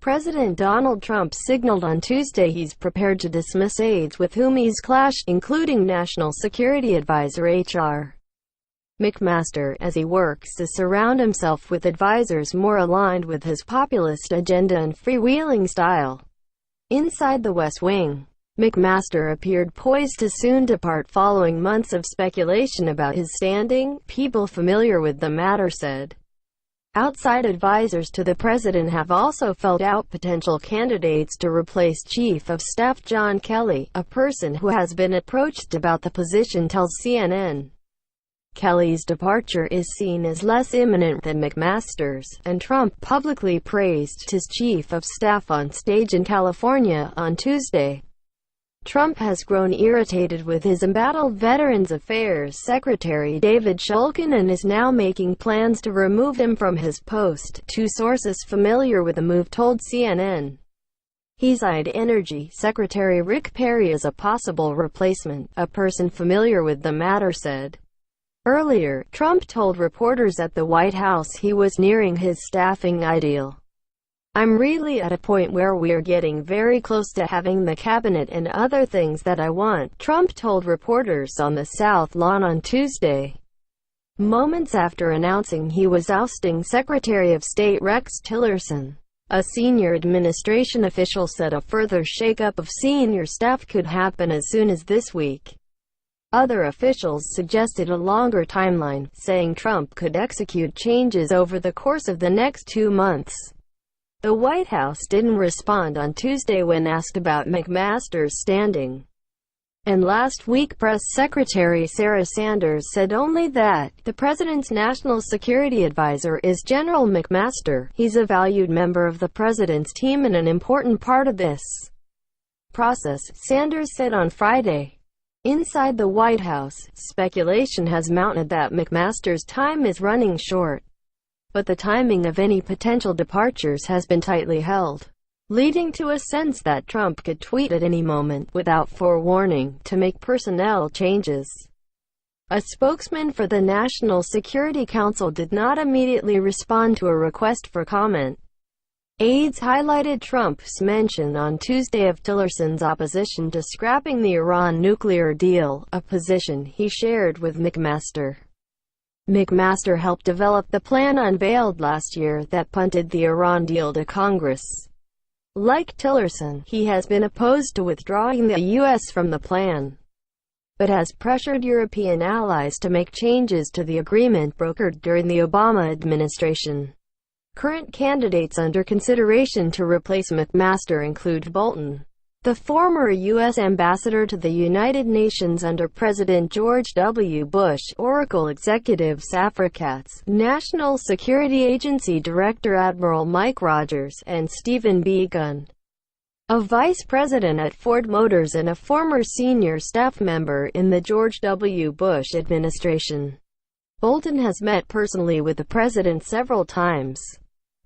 President Donald Trump signaled on Tuesday he's prepared to dismiss aides with whom he's clashed, including National Security Advisor H.R. McMaster, as he works to surround himself with advisors more aligned with his populist agenda and freewheeling style. Inside the West Wing, McMaster appeared poised to soon depart following months of speculation about his standing, people familiar with the matter said. Outside advisors to the president have also felt out potential candidates to replace Chief of Staff John Kelly, a person who has been approached about the position tells CNN. Kelly's departure is seen as less imminent than McMaster's, and Trump publicly praised his chief of staff on stage in California on Tuesday. Trump has grown irritated with his embattled Veterans Affairs Secretary David Shulkin and is now making plans to remove him from his post, two sources familiar with the move told CNN. He's eyed Energy Secretary Rick Perry as a possible replacement, a person familiar with the matter said. Earlier, Trump told reporters at the White House he was nearing his staffing ideal. "I'm really at a point where we're getting very close to having the cabinet and other things that I want," Trump told reporters on the South Lawn on Tuesday. Moments after announcing he was ousting Secretary of State Rex Tillerson, a senior administration official said a further shakeup of senior staff could happen as soon as this week. Other officials suggested a longer timeline, saying Trump could execute changes over the course of the next 2 months. The White House didn't respond on Tuesday when asked about McMaster's standing. And last week Press Secretary Sarah Sanders said only that the president's national security advisor is General McMaster. He's a valued member of the president's team and an important part of this process, Sanders said on Friday. Inside the White House, speculation has mounted that McMaster's time is running short. But the timing of any potential departures has been tightly held, leading to a sense that Trump could tweet at any moment, without forewarning, to make personnel changes. A spokesman for the National Security Council did not immediately respond to a request for comment. Aides highlighted Trump's mention on Tuesday of Tillerson's opposition to scrapping the Iran nuclear deal, a position he shared with McMaster. McMaster helped develop the plan unveiled last year that punted the Iran deal to Congress. Like Tillerson, he has been opposed to withdrawing the U.S. from the plan, but has pressured European allies to make changes to the agreement brokered during the Obama administration. Current candidates under consideration to replace McMaster include Bolton, the former U.S. ambassador to the United Nations under President George W. Bush, Oracle executive Safra Catz, National Security Agency Director Admiral Mike Rogers, and Stephen B. Gunn, a vice president at Ford Motors and a former senior staff member in the George W. Bush administration. Bolton has met personally with the president several times,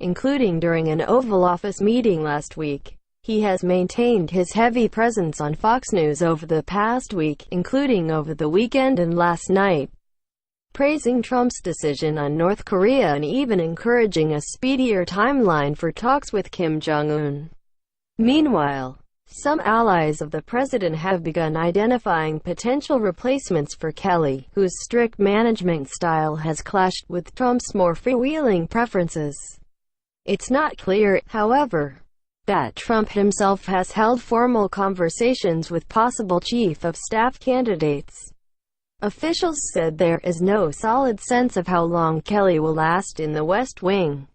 including during an Oval Office meeting last week. He has maintained his heavy presence on Fox News over the past week, including over the weekend and last night, praising Trump's decision on North Korea and even encouraging a speedier timeline for talks with Kim Jong-un. Meanwhile, some allies of the president have begun identifying potential replacements for Kelly, whose strict management style has clashed with Trump's more freewheeling preferences. It's not clear, however, that Trump himself has held formal conversations with possible chief of staff candidates. Officials said there is no solid sense of how long Kelly will last in the West Wing,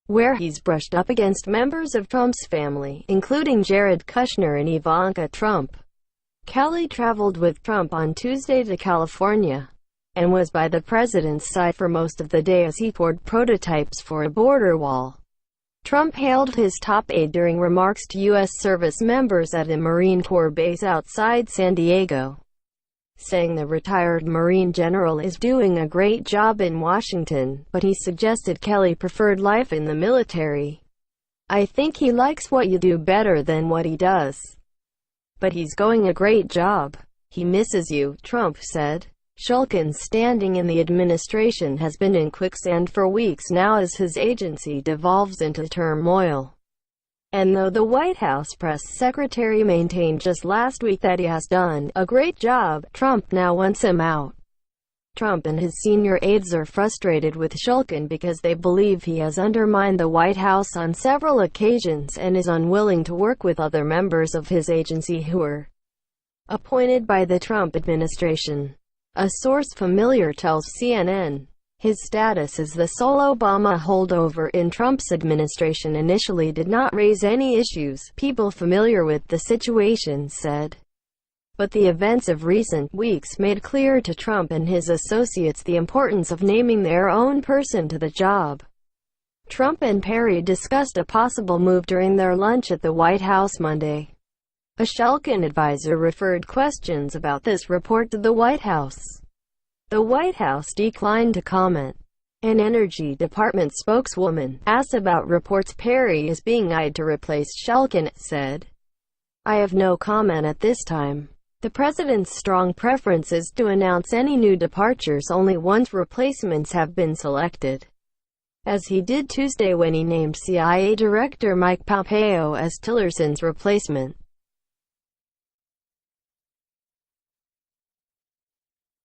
where he's brushed up against members of Trump's family, including Jared Kushner and Ivanka Trump. Kelly traveled with Trump on Tuesday to California, and was by the president's side for most of the day as he poured prototypes for a border wall. Trump hailed his top aide during remarks to U.S. service members at a Marine Corps base outside San Diego, saying the retired Marine general is doing a great job in Washington, but he suggested Kelly preferred life in the military. "I think he likes what you do better than what he does. But he's going a great job. He misses you," Trump said. Shulkin's standing in the administration has been in quicksand for weeks now as his agency devolves into turmoil. And though the White House press secretary maintained just last week that he has done a great job, Trump now wants him out. Trump and his senior aides are frustrated with Shulkin because they believe he has undermined the White House on several occasions and is unwilling to work with other members of his agency who were appointed by the Trump administration. A source familiar tells CNN his status as the sole Obama holdover in Trump's administration initially did not raise any issues, people familiar with the situation said. But the events of recent weeks made clear to Trump and his associates the importance of naming their own person to the job. Trump and Perry discussed a possible move during their lunch at the White House Monday. A Shulkin advisor referred questions about this report to the White House. The White House declined to comment. An Energy Department spokeswoman, asked about reports Perry is being eyed to replace Shulkin, said, "I have no comment at this time. The president's strong preference is to announce any new departures only once replacements have been selected, as he did Tuesday when he named CIA Director Mike Pompeo as Tillerson's replacement."